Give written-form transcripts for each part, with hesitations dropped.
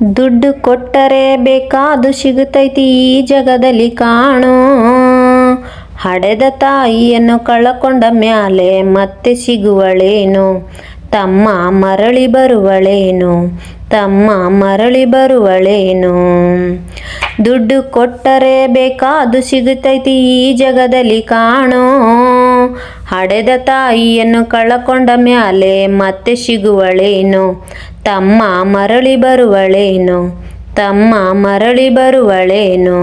ದುಡ್ಡು ಕೊಟ್ಟರೆ ಬೇಕಾದು ಸಿಗುತ್ತೈತಿ ಈ ಜಗದಲ್ಲಿ ಕಾಣೋ. ಹಡೆದ ತಾಯಿಯನ್ನು ಕಳಕೊಂಡ ಮ್ಯಾಲೆ ಮತ್ತೆ ಸಿಗುವಳೇನು? ತಮ್ಮ ಮರಳಿ ಬರುವಳೇನು? ತಮ್ಮ ಮರಳಿ ಬರುವಳೇನು? ದುಡ್ಡು ಕೊಟ್ಟರೆ ಬೇಕಾದು ಸಿಗುತ್ತೈತಿ ಈ ಜಗದಲ್ಲಿ ಕಾಣೋ. ಹಡೆದ ತಾಯಿಯನ್ನು ಕಳಕೊಂಡ ಮ್ಯಾಲೆ ಮತ್ತೆ ಸಿಗುವಳೇನು? ತಮ್ಮ ಮರಳಿ ಬರುವಳೇನು? ತಮ್ಮ ಮರಳಿ ಬರುವಳೇನು?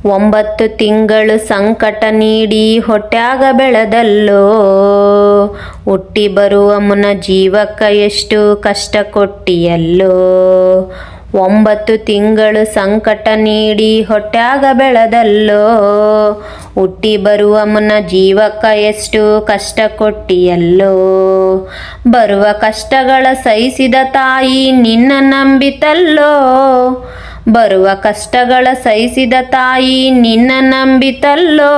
9 ತಿಂಗಳು ಸಂಕಟ ನೀಡಿ ಹೊಟ್ಯಾಗ ಬೆಳೆದಲ್ಲೋ. ಹುಟ್ಟಿ ಬರುವ ಮುನ್ನ ಜೀವಕ್ಕ ಎಷ್ಟು ಕಷ್ಟ ಕೊಟ್ಟಿಯಲ್ಲೋ. 9 ತಿಂಗಳು ಸಂಕಟ ನೀಡಿ ಹೊಟ್ಯಾಗ ಬೆಳೆದಲ್ಲೋ. ಹುಟ್ಟಿ ಬರುವ ಮುನ್ನ ಜೀವಕ್ಕ ಎಷ್ಟು ಕಷ್ಟ ಕೊಟ್ಟಿಯಲ್ಲೋ. ಬರುವ ಕಷ್ಟಗಳ ಸಹಿಸಿದ ತಾಯಿ ನಿನ್ನ ನಂಬಿತಲ್ಲೋ. ಬರುವ ಕಷ್ಟಗಳ ಸಹಿಸಿದ ತಾಯಿ ನಿನ್ನ ನಂಬಿತಲ್ಲೋ.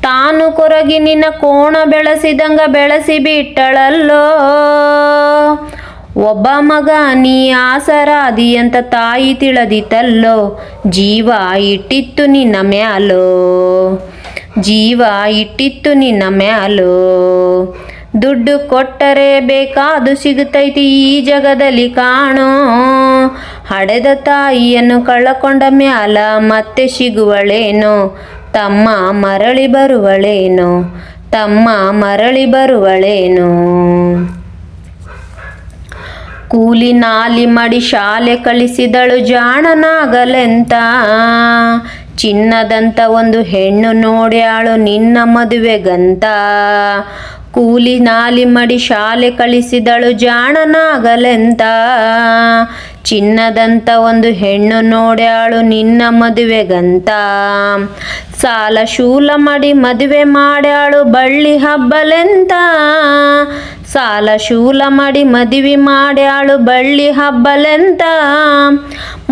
ತಾನು ಕೊರಗಿ ನಿನ್ನ ಕೋಣ ಬೆಳೆಸಿದಂಗ ಬೆಳೆಸಿ ಬಿಟ್ಟಳಲ್ಲೋ. ಒಬ್ಬ ಮಗ ನೀ ಆಸರಾದಿ ಅಂತ ತಾಯಿ ತಿಳಿದಿತಲ್ಲೋ. ಜೀವ ಇಟ್ಟಿತ್ತು ನಿನ್ನ ಮ್ಯಾಲೋ. ಜೀವ ಇಟ್ಟಿತ್ತು ನಿನ್ನ ಮ್ಯಾಲೋ. ದುಡ್ಡು ಕೊಟ್ಟರೆ ಬೇಕಾದು ಸಿಗುತ್ತೈತಿ ಈ ಜಗದಲ್ಲಿ ಕಾಣೋ. ಹಡೆದ ತಾಯಿಯನ್ನು ಕಳಕೊಂಡ ಮ್ಯಾಲ ಮತ್ತೆ ಸಿಗುವಳೇನೋ. ತಮ್ಮ ಮರಳಿ ಬರುವಳೇನೋ. ತಮ್ಮ ಮರಳಿ ಬರುವಳೇನೋ. ಕೂಲಿ ನಾಲಿ ಮಾಡಿ ಶಾಲೆ ಕಳಿಸಿದಳು ಜಾಣನಾಗಲೆಂತ. ಚಿನ್ನದಂತ ಒಂದು ಹೆಣ್ಣು ನೋಡ್ಯಾಳು ನಿನ್ನ ಮದುವೆಗಂತ. ಕೂಲಿ ನಾಲಿ ಮಾಡಿ ಶಾಲೆ ಕಳಿಸಿದಳು ಜಾಣನಾಗಲೆಂತ. ಚಿನ್ನದಂತ ಒಂದು ಹೆಣ್ಣು ನೋಡ್ಯಾಳು ನಿನ್ನ ಮದುವೆಗಂತ. ಸಾಲ ಶೂಲ ಮಾಡಿ ಮದುವೆ ಮಾಡ್ಯಾಳು ಬಳ್ಳಿ ಹಬ್ಬಲೆಂತ. ಸಾಲ ಶೂಲ ಮಾಡಿ ಮದುವೆ ಮಾಡ್ಯಾಳು ಬಳ್ಳಿ ಹಬ್ಬಲೆಂತ.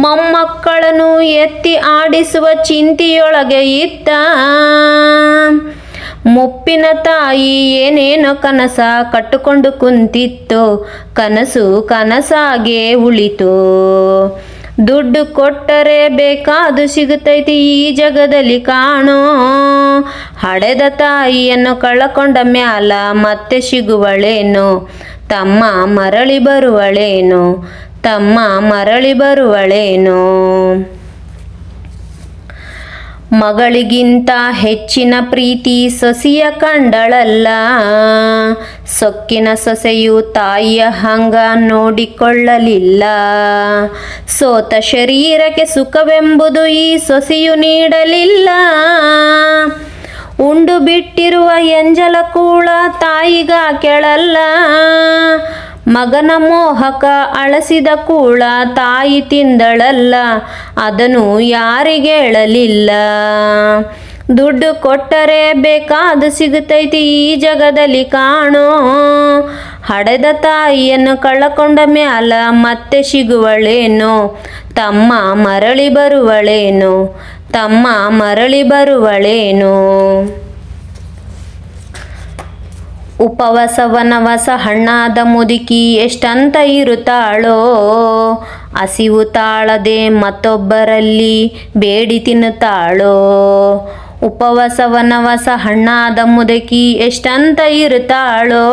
ಮೊಮ್ಮಕ್ಕಳನ್ನು ಎತ್ತಿ ಆಡಿಸುವ ಚಿಂತೆಯೊಳಗೆ ಇತ್ತ. ಮುಪ್ಪಿನ ತಾಯಿ ಏನೇನೋ ಕನಸ ಕಟ್ಟುಕೊಂಡು ಕುಂತಿತ್ತು. ಕನಸು ಕನಸಾಗೆ ಉಳಿತು. ದುಡ್ಡು ಕೊಟ್ಟರೆ ಬೇಕಾದು ಸಿಗುತ್ತೈತಿ ಈ ಜಗದಲ್ಲಿ ಕಾಣೋ. ಹಡೆದ ತಾಯಿಯನ್ನು ಕಳಕೊಂಡ ಮ್ಯಾಲ ಮತ್ತೆ ಸಿಗುವಳೇನು? ತಮ್ಮ ಮರಳಿ ಬರುವಳೇನು? ತಮ್ಮ ಮರಳಿ ಬರುವಳೇನು? ಮಗಳಿಗಿಂತ ಹೆಚ್ಚಿನ ಪ್ರೀತಿ ಸೊಸೆಯ ಕಂಡಳಲ್ಲ. ಸೊಕ್ಕಿನ ಸೊಸೆಯು ತಾಯಿಯ ಹಂಗ ನೋಡಿಕೊಳ್ಳಲಿಲ್ಲ. ಸೋತ ಶರೀರಕ್ಕೆ ಸುಖವೆಂಬುದು ಈ ಸೊಸೆಯು ನೀಡಲಿಲ್ಲ. ಉಂಡು ಬಿಟ್ಟಿರುವ ಎಂಜಲ ಕೂಳ ತಾಯಿಗ ಕೆಳಲ್ಲ. ಮಗನ ಮೋಹಕ ಅಳಸಿದ ಕೂಳ ತಾಯಿ ತಿಂದಳಲ್ಲ. ಅದನ್ನು ಯಾರಿಗೇಳಲಿಲ್ಲ. ದುಡ್ಡು ಕೊಟ್ಟರೆ ಬೇಕಾದು ಸಿಗುತ್ತೈತಿ ಈ ಜಗದಲ್ಲಿ ಕಾಣೋ. ಹಡೆದ ತಾಯಿಯನ್ನು ಕಳಕೊಂಡ ಮ್ಯಾಲ ಮತ್ತೆ ಸಿಗುವಳೇನೋ. ತಮ್ಮ ಮರಳಿ ಬರುವಳೇನೋ. ತಮ್ಮ ಮರಳಿ ಬರುವಳೇನೋ. ಉಪವಾಸ ವನವಾಸ ಹಣ್ಣಾದ ಮುದುಕಿ ಎಷ್ಟಂತ ಇರುತ್ತಾಳೋ. ಹಸಿವು ತಾಳದೆ ಮತ್ತೊಬ್ಬರಲ್ಲಿ ಬೇಡಿ ತಿನ್ನುತ್ತಾಳೋ. ಉಪವಾಸ ವನವಾಸ ಹಣ್ಣಾದ ಮುದುಕಿ ಎಷ್ಟಂತ ಇರುತ್ತಾಳೋ.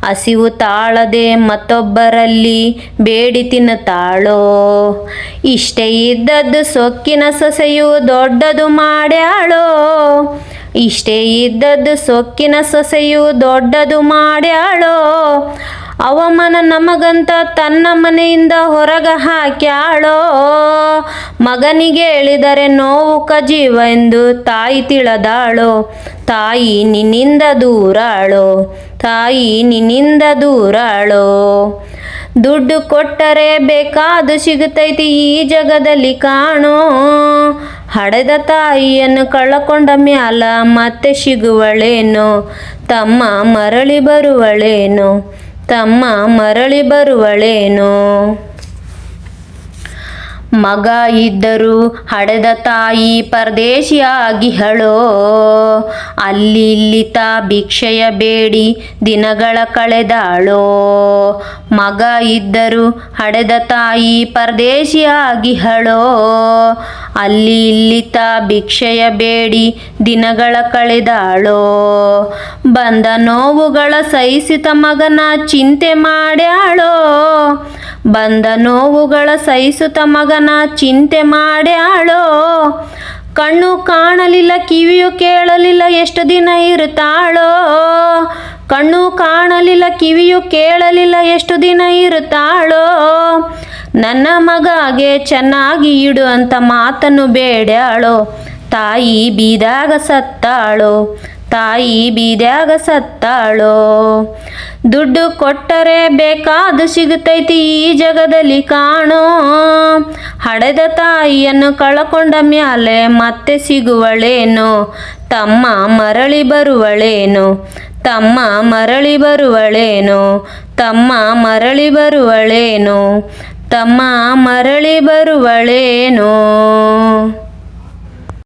ಹಸಿವು ತಾಳದೆ ಮತ್ತೊಬ್ಬರಲ್ಲಿ ಬೇಡಿ ತಿನ್ನುತ್ತಾಳೋ. ಇಷ್ಟೇ ಇದ್ದದ್ದು ಸೊಕ್ಕಿನ ಸೊಸೆಯು ದೊಡ್ಡದು ಮಾಡ್ಯಾಳೋ. ಇಷ್ಟೇ ಇದ್ದದ್ದು ಸೊಕ್ಕಿನ ಸೊಸೆಯು ದೊಡ್ಡದು ಮಾಡ್ಯಾಳೋ. ಅವಮಾನ ನಮಗಂತ ತನ್ನ ಮನೆಯಿಂದ ಹೊರಗ ಹಾಕ್ಯಾಳೋ. ಮಗನಿಗೆ ಹೇಳಿದರೆ ನೋವು ಕಜೀವ ಎಂದು ತಾಯಿ ತಿಳಿದಾಳೋ. ತಾಯಿ ನಿನ್ನಿಂದ ದೂರಾಳೋ. ತಾಯಿ ನಿನ್ನಿಂದ ದೂರಾಳೋ. ದುಡ್ಡು ಕೊಟ್ಟರೆ ಬೇಕಾದು ಸಿಗುತ್ತೈತಿ ಈ ಜಗದಲ್ಲಿ ಕಾಣೋ. ಹಡೆದ ತಾಯಿಯನ್ನು ಕಳಕೊಂಡ ಮ್ಯಾಲ ಮತ್ತೆ ಸಿಗುವಳೇನೋ. ತಮ್ಮ ಮರಳಿ ಬರುವಳೇನೋ. ತಮ್ಮ ಮರಳಿ ಬರುವಳೇನೋ. ಮಗ ಇದ್ದರೂ ಹಡೆದ ತಾಯಿ ಪರದೇಶಿಯಾಗಿಹಳೋ, ಅಲ್ಲಿ ಇಲ್ಲಿ ಭಿಕ್ಷೆಯ ಬೇಡಿ ದಿನಗಳ ಕಳೆದಾಳೋ. ಮಗ ಇದ್ದರೂ ಹಡೆದ ತಾಯಿ ಪರದೇಶಿಯಾಗಿಹಳೋ, ಅಲ್ಲಿ ಇಲ್ಲಿ ಭಿಕ್ಷೆಯ ಬೇಡಿ ದಿನಗಳ ಕಳೆದಾಳೋ. ಬಂದ ನೋವುಗಳ ಸಹಿಸಿತ ಮಗನ ಚಿಂತೆ ಮಾಡ್ಯಾಳೋ, ಬಂದ ನೋವುಗಳ ಸಹಿಸುತ್ತ ಮಗನ ಚಿಂತೆ ಮಾಡ್ಯಾಳೋ. ಕಣ್ಣು ಕಾಣಲಿಲ್ಲ ಕಿವಿಯು ಕೇಳಲಿಲ್ಲ ಎಷ್ಟು ದಿನ ಇರುತ್ತಾಳೋ, ಕಣ್ಣು ಕಾಣಲಿಲ್ಲ ಕಿವಿಯು ಕೇಳಲಿಲ್ಲ ಎಷ್ಟು ದಿನ ಇರುತ್ತಾಳೋ. ನನ್ನ ಮಗಗೆ ಚೆನ್ನಾಗಿ ಇಡು ಅಂತ ಮಾತನ್ನು ಬೇಡ್ಯಾಳೋ, ತಾಯಿ ಬೀದಾಗ ಸತ್ತಾಳೋ, ತಾಯಿ ಬೀದ್ಯಾಗ ಸತ್ತಾಳೋ. ದುಡ್ಡು ಕೊಟ್ಟರೆ ಬೇಕಾದು ಸಿಗುತ್ತೈತಿ ಈ ಜಗದಲ್ಲಿ ಕಾಣೋ, ಹಡೆದ ತಾಯಿಯನ್ನು ಕಳಕೊಂಡ ಮ್ಯಾಲೆ ಮತ್ತೆ ಸಿಗುವಳೇನೋ. ತಮ್ಮ ಮರಳಿ ಬರುವಳೇನೋ, ತಮ್ಮ ಮರಳಿ ಬರುವಳೇನೋ, ತಮ್ಮ ಮರಳಿ ಬರುವಳೇನೋ, ತಮ್ಮ ಮರಳಿ ಬರುವಳೇನೋ.